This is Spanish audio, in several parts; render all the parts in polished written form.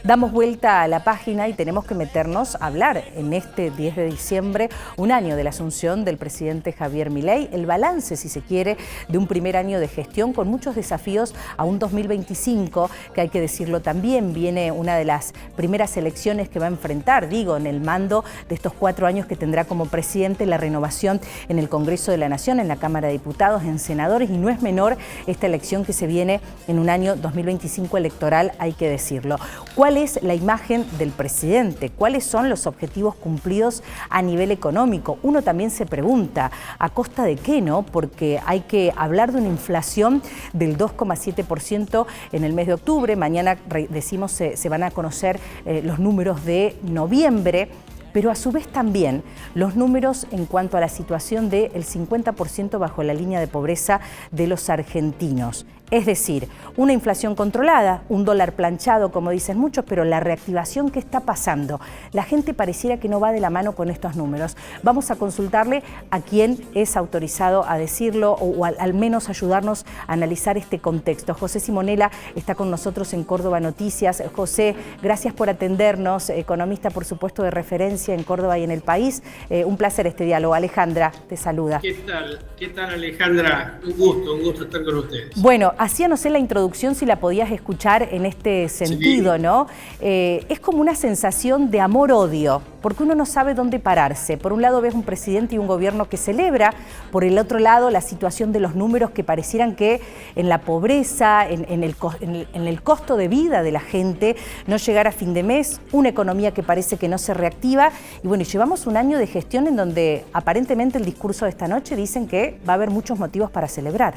Damos vuelta a la página y tenemos que meternos a hablar en este 10 de diciembre, un año de la asunción del presidente Javier Milei, el balance, si se quiere, de un primer año de gestión con muchos desafíos a un 2025, que hay que decirlo también, viene una de las primeras elecciones que va a enfrentar, en el mando de estos 4 años que tendrá como presidente, la renovación en el Congreso de la Nación, en la Cámara de Diputados, en senadores, y no es menor esta elección que se viene en un año 2025 electoral, hay que decirlo. ¿Cuál es la imagen del presidente? ¿Cuáles son los objetivos cumplidos a nivel económico? Uno también se pregunta, ¿a costa de qué, no? Porque hay que hablar de una inflación del 2,7% en el mes de octubre. Mañana, decimos, se van a conocer los números de noviembre, pero a su vez también los números en cuanto a la situación del 50% bajo la línea de pobreza de los argentinos. Es decir, una inflación controlada, un dólar planchado, como dicen muchos, pero la reactivación que está pasando, la gente pareciera que no va de la mano con estos números. Vamos a consultarle a quien es autorizado a decirlo o al menos ayudarnos a analizar este contexto. José Simonella está con nosotros en Córdoba Noticias. José, gracias por atendernos, economista, por supuesto, de referencia en Córdoba y en el país. Un placer este diálogo. Alejandra te saluda. ¿Qué tal? ¿Qué tal, Alejandra? Un gusto estar con ustedes. Bueno, hacíanos la introducción, si la podías escuchar en este sentido, sí. ¿No? Es como una sensación de amor-odio, porque uno no sabe dónde pararse. Por un lado ves un presidente y un gobierno que celebra, por el otro lado la situación de los números que parecieran que en la pobreza, en el costo de vida de la gente, no llegar a fin de mes, una economía que parece que no se reactiva. Y bueno, llevamos un año de gestión en donde aparentemente el discurso de esta noche dicen que va a haber muchos motivos para celebrar.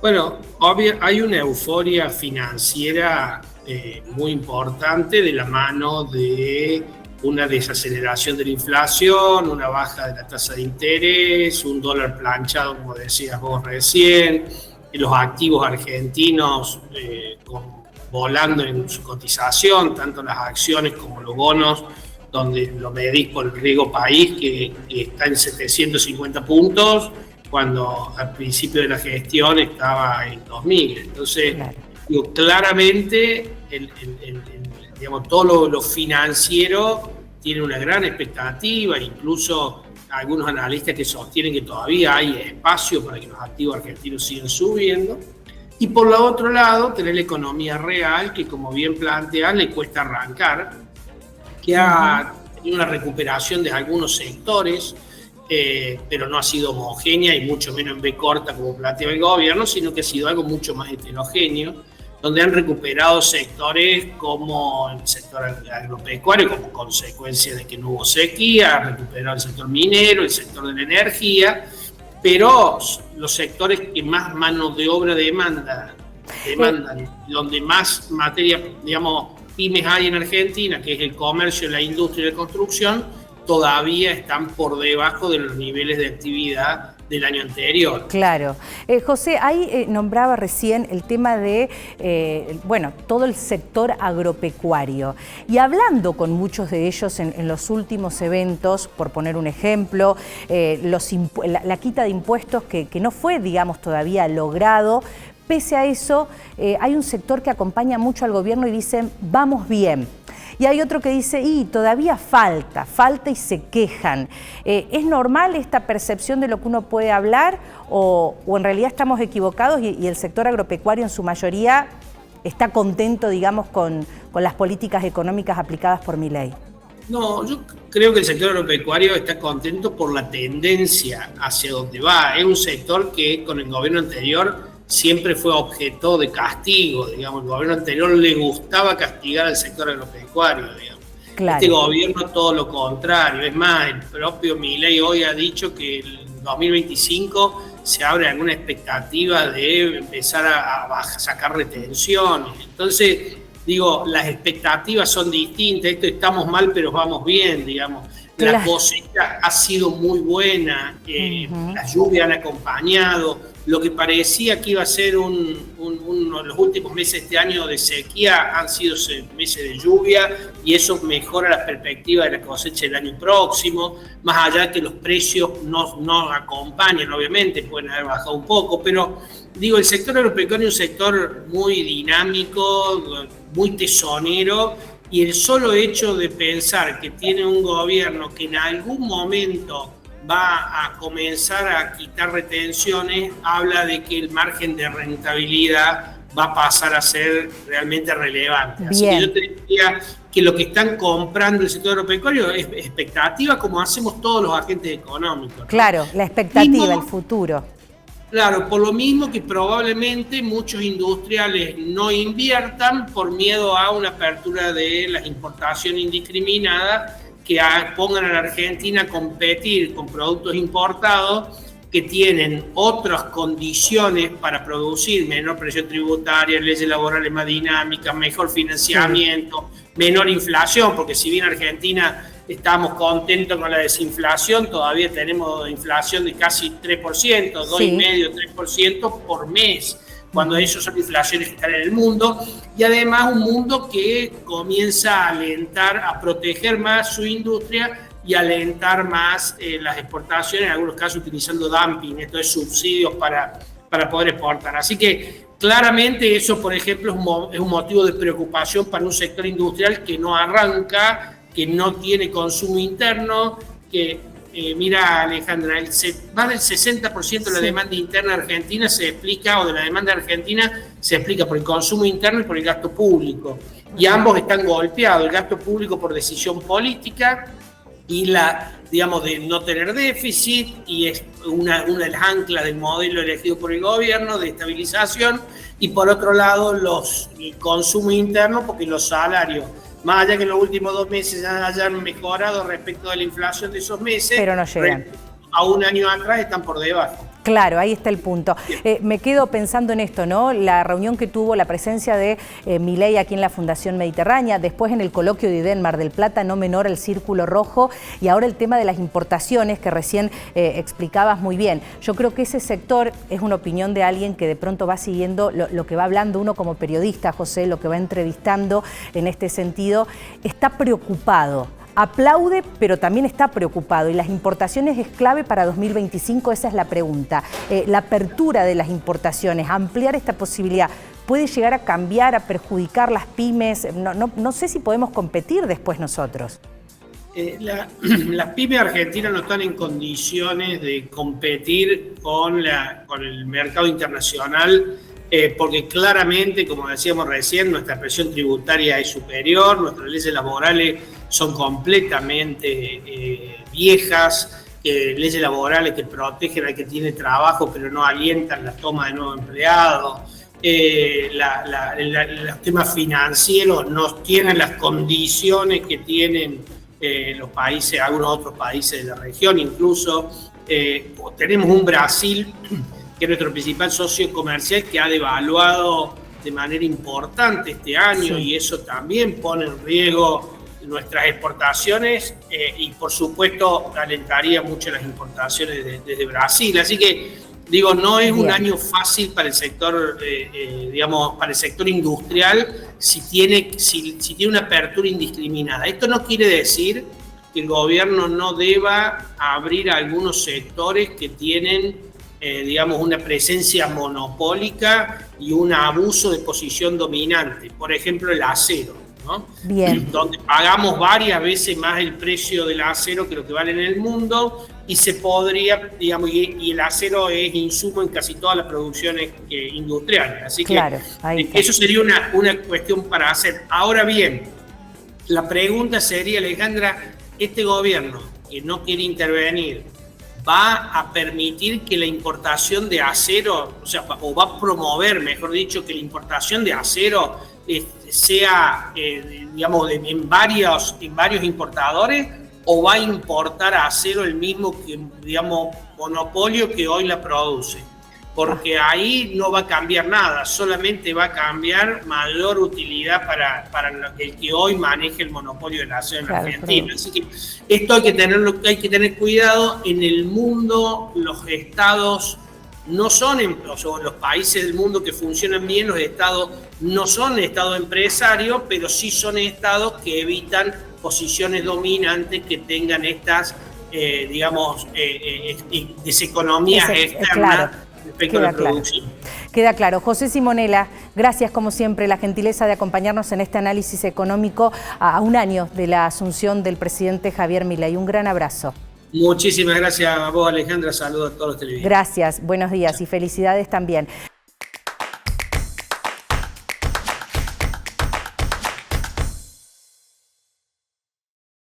Bueno, hay una euforia financiera muy importante de la mano de una desaceleración de la inflación, una baja de la tasa de interés, un dólar planchado, como decías vos recién, y los activos argentinos volando en su cotización, tanto las acciones como los bonos, donde lo medís por el riesgo país, que está en 750 puntos, cuando al principio de la gestión estaba en 2000. Entonces, claro. Claramente, digamos, todo lo financiero tiene una gran expectativa, incluso algunos analistas que sostienen que todavía hay espacio para que los activos argentinos sigan subiendo. Y por el otro lado, tener la economía real, que como bien plantean, le cuesta arrancar, que ha tenido una recuperación de algunos sectores, pero no ha sido homogénea y mucho menos en B corta como plantea el gobierno, sino que ha sido algo mucho más heterogéneo, donde han recuperado sectores como el sector agropecuario, como consecuencia de que no hubo sequía, ha recuperado el sector minero, el sector de la energía, pero los sectores que más mano de obra demandan, donde más materia, digamos, pymes hay en Argentina, que es el comercio, la industria y la construcción, todavía están por debajo de los niveles de actividad del año anterior. Claro. José, ahí nombraba recién el tema de, todo el sector agropecuario. Y hablando con muchos de ellos en los últimos eventos, por poner un ejemplo, la quita de impuestos que no fue, digamos, todavía logrado. Pese a eso, hay un sector que acompaña mucho al gobierno y dicen, vamos bien. Y hay otro que dice, todavía falta y se quejan. ¿Es normal esta percepción de lo que uno puede hablar o en realidad estamos equivocados y el sector agropecuario en su mayoría está contento, digamos, con las políticas económicas aplicadas por Milei? No, yo creo que el sector agropecuario está contento por la tendencia hacia donde va. Es un sector que con el gobierno anterior siempre fue objeto de castigo, digamos. El gobierno anterior le gustaba castigar al sector agropecuario, digamos. Claro. Este gobierno todo lo contrario. Es más, el propio Milei hoy ha dicho que el 2025 se abre alguna expectativa de empezar a sacar retenciones. Entonces, las expectativas son distintas. Esto estamos mal, pero vamos bien, digamos. La cosecha ha sido muy buena, las lluvias han acompañado. Lo que parecía que iba a ser los últimos meses de este año de sequía han sido meses de lluvia, y eso mejora la perspectiva de la cosecha del año próximo, más allá de que los precios no acompañan, obviamente, pueden haber bajado un poco, pero digo, el sector agropecuario es un sector muy dinámico, muy tesonero, y el solo hecho de pensar que tiene un gobierno que en algún momento va a comenzar a quitar retenciones, habla de que el margen de rentabilidad va a pasar a ser realmente relevante. Así que yo te diría que lo que están comprando el sector agropecuario es expectativa, como hacemos todos los agentes económicos, ¿no? Claro, la expectativa, el futuro. Claro, por lo mismo que probablemente muchos industriales no inviertan por miedo a una apertura de las importaciones indiscriminadas que pongan a la Argentina a competir con productos importados que tienen otras condiciones para producir, menor presión tributaria, leyes laborales más dinámicas, mejor financiamiento, menor inflación, porque si bien Argentina estamos contentos con la desinflación, todavía tenemos inflación de casi 3%, 2,5%, 3% por mes, cuando esos son inflaciones que están en el mundo, y además un mundo que comienza a alentar, a proteger más su industria y alentar más las exportaciones, en algunos casos utilizando dumping, esto es subsidios para poder exportar. Así que claramente eso, por ejemplo, es un motivo de preocupación para un sector industrial que no arranca, que no tiene consumo interno, que mira, Alejandra, más del 60% de la demanda interna argentina se explica, o de la demanda argentina se explica por el consumo interno y por el gasto público. Y ambos están golpeados, el gasto público por decisión política y digamos, de no tener déficit, y es una de las anclas del modelo elegido por el gobierno de estabilización, y por otro lado el consumo interno, porque los salarios, más allá que en los últimos 2 meses hayan mejorado respecto de la inflación de esos meses, pero no llegan. A un año atrás están por debajo. Claro, ahí está el punto. Me quedo pensando en esto, ¿no? La reunión que tuvo, la presencia de Milei aquí en la Fundación Mediterránea, después en el coloquio de IDEN Mar del Plata, no menor, el Círculo Rojo, y ahora el tema de las importaciones que recién explicabas muy bien. Yo creo que ese sector es una opinión de alguien que de pronto va siguiendo lo que va hablando uno como periodista, José, lo que va entrevistando en este sentido, está preocupado. Aplaude, pero también está preocupado, y las importaciones es clave para 2025, esa es la pregunta. La apertura de las importaciones, ampliar esta posibilidad, ¿puede llegar a cambiar, a perjudicar las pymes? No sé si podemos competir después nosotros. Las pymes argentinas no están en condiciones de competir con el mercado internacional, porque claramente, como decíamos recién, nuestra presión tributaria es superior, nuestras leyes laborales son completamente viejas, leyes laborales que protegen al que tiene trabajo pero no alientan la toma de nuevos empleados. Los temas financieros no tienen las condiciones que tienen los países, algunos otros países de la región. Incluso tenemos un Brasil, que es nuestro principal socio comercial, que ha devaluado de manera importante este año, y eso también pone en riesgo nuestras exportaciones, y por supuesto alentaría mucho las importaciones desde Brasil. Así que digo, no es un año fácil para el sector, digamos, para el sector industrial si tiene una apertura indiscriminada. Esto no quiere decir que el gobierno no deba abrir algunos sectores que tienen, digamos, una presencia monopólica y un abuso de posición dominante. Por ejemplo, el acero, ¿no? Bien. Donde pagamos varias veces más el precio del acero que lo que vale en el mundo, y se podría, digamos, y el acero es insumo en casi todas las producciones industriales. Así que claro, eso sería una cuestión para hacer. Ahora bien, la pregunta sería, Alejandra, este gobierno que no quiere intervenir, ¿va a permitir que la importación de acero, o va a promover, mejor dicho, que la importación de acero sea, digamos, en varios importadores, o va a importar acero el mismo, digamos, monopolio que hoy la produce? porque ahí no va a cambiar nada, solamente va a cambiar mayor utilidad para el que hoy maneje el monopolio de la acción en Argentina. Así que esto hay que tener cuidado. En el mundo los estados no son, los países del mundo que funcionan bien, los estados no son estados empresarios, pero sí son estados que evitan posiciones dominantes que tengan estas, deseconomías externas respecto a la producción. Queda claro. José Simonella, gracias como siempre, la gentileza de acompañarnos en este análisis económico a un año de la asunción del presidente Javier Milei. Un gran abrazo. Muchísimas gracias a vos, Alejandra. Saludos a todos los televidentes. Gracias, buenos días y felicidades también.